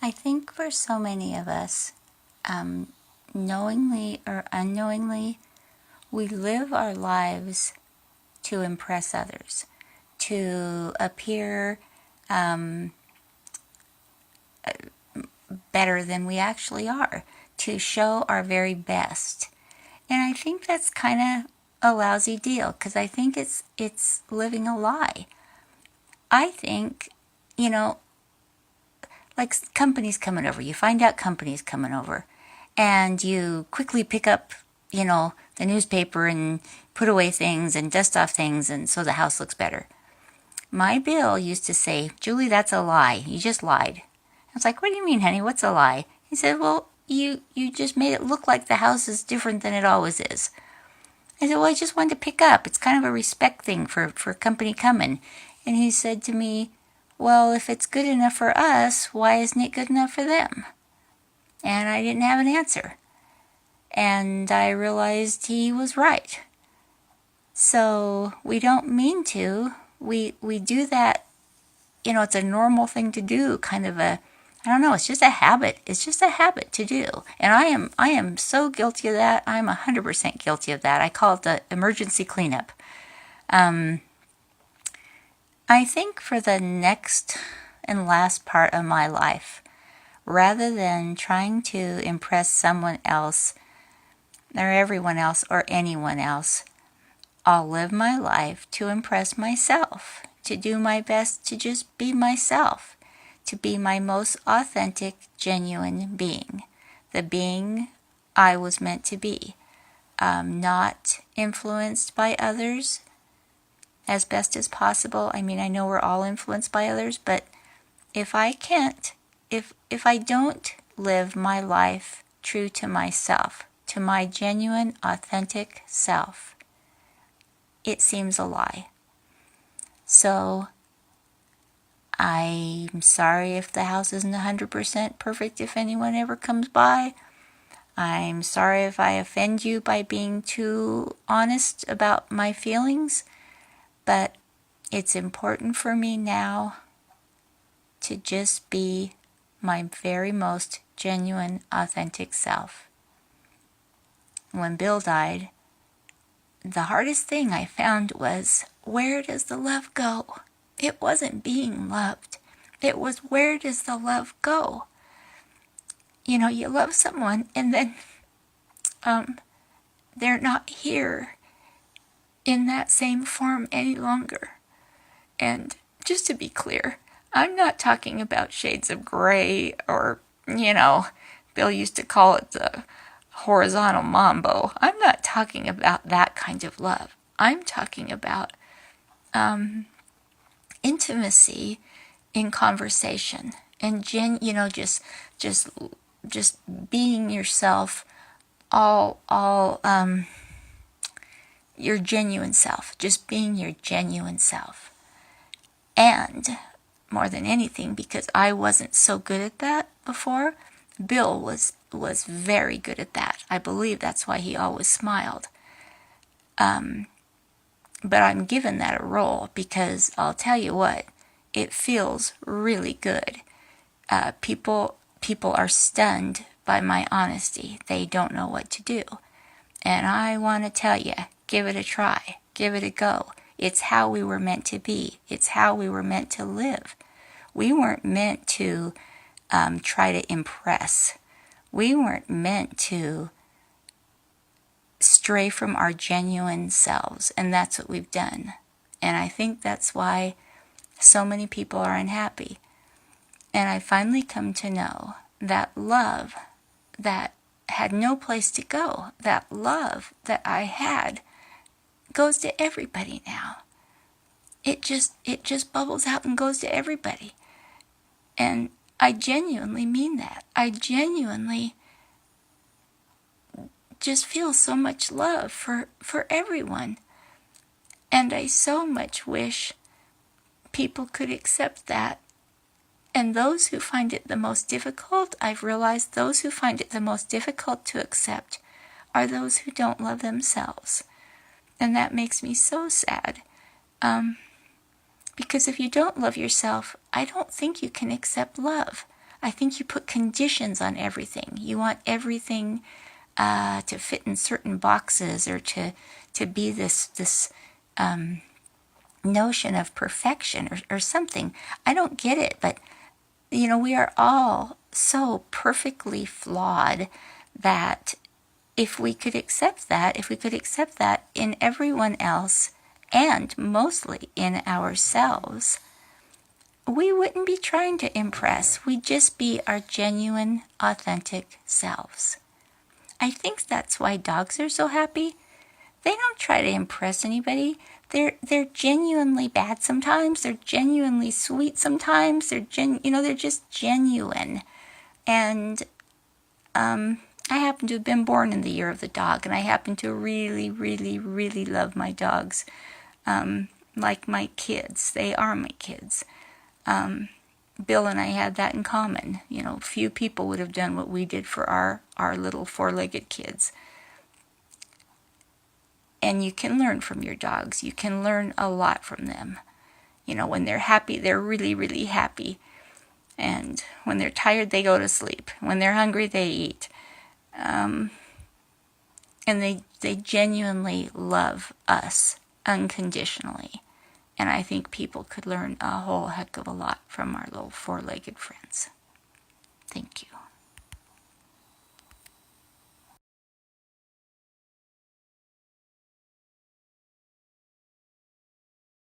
I think for so many of us, knowingly or unknowingly, we live our lives to impress others, to appear better than we actually are, to show our very best. And I think that's kind of a lousy deal because I think it's living a lie. I think, you know, like companies coming over, you find out companies coming over, and you quickly pick up, the newspaper and put away things and dust off things, and so the house looks better. My Bill used to say, Julie, that's a lie. You just lied. I was like, what do you mean, honey? What's a lie? He said, well, you just made it look like the house is different than it always is. I said, well, I just wanted to pick up. It's kind of a respect thing for company coming. And he said to me, well, if it's good enough for us, why isn't it good enough for them? And I didn't have an answer. And I realized he was right. So we don't mean to. We do that, it's a normal thing to do, kind of I don't know, it's just a habit. It's just a habit to do. And I am so guilty of that. I'm 100% guilty of that. I call it the emergency cleanup. I think for the next and last part of my life, rather than trying to impress someone else or everyone else or anyone else, I'll live my life to impress myself, to do my best to just be myself, to be my most authentic, genuine being, the being I was meant to be, not influenced by others as best as possible. I mean, I know we're all influenced by others, but if I can't, if I don't live my life true to myself, to my genuine, authentic self, it seems a lie. So I'm sorry if the house isn't 100% perfect if anyone ever comes by. I'm sorry if I offend you by being too honest about my feelings, but it's important for me now to just be my very most genuine, authentic self. When Bill died, the hardest thing I found was, where does the love go? It wasn't being loved. It was, where does the love go? You love someone and then they're not here in that same form any longer. And just to be clear, I'm not talking about shades of gray or, Bill used to call it the horizontal mambo. I'm not talking about that kind of love. I'm talking about intimacy in conversation and just being yourself, all your genuine self, just being your genuine self. And more than anything, because I wasn't so good at that before, Bill was very good at that. I believe that's why he always smiled. But I'm given that a role because I'll tell you what, it feels really good. People are stunned by my honesty. They don't know what to do. And I want to tell you, give it a try. Give it a go. It's how we were meant to be. It's how we were meant to live. We weren't meant to try to impress. We weren't meant to stray from our genuine selves, and that's what we've done. And I think that's why so many people are unhappy. And I finally come to know that love that had no place to go, that love that I had, goes to everybody now. It just bubbles out and goes to everybody. And I genuinely mean that. I genuinely just feel so much love for everyone. And I so much wish people could accept that. And those who find it the most difficult, I've realized those who find it the most difficult to accept are those who don't love themselves. And that makes me so sad. Because if you don't love yourself, I don't think you can accept love. I think you put conditions on everything. You want everything to fit in certain boxes, or to be this notion of perfection, or something. I don't get it, but we are all so perfectly flawed that if we could accept that in everyone else and mostly in ourselves, we wouldn't be trying to impress. We'd just be our genuine, authentic selves. I think that's why dogs are so happy. They don't try to impress anybody. They're genuinely bad sometimes. They're genuinely sweet sometimes. They're just genuine. And I happen to have been born in the year of the dog, and I happen to really, really, really love my dogs, like my kids. They are my kids. Bill and I had that in common. Few people would have done what we did for our little four-legged kids. And you can learn from your dogs. You can learn a lot from them. When they're happy, they're really, really happy. And when they're tired, they go to sleep. When they're hungry, they eat. And they genuinely love us unconditionally. And I think people could learn a whole heck of a lot from our little four-legged friends. Thank you.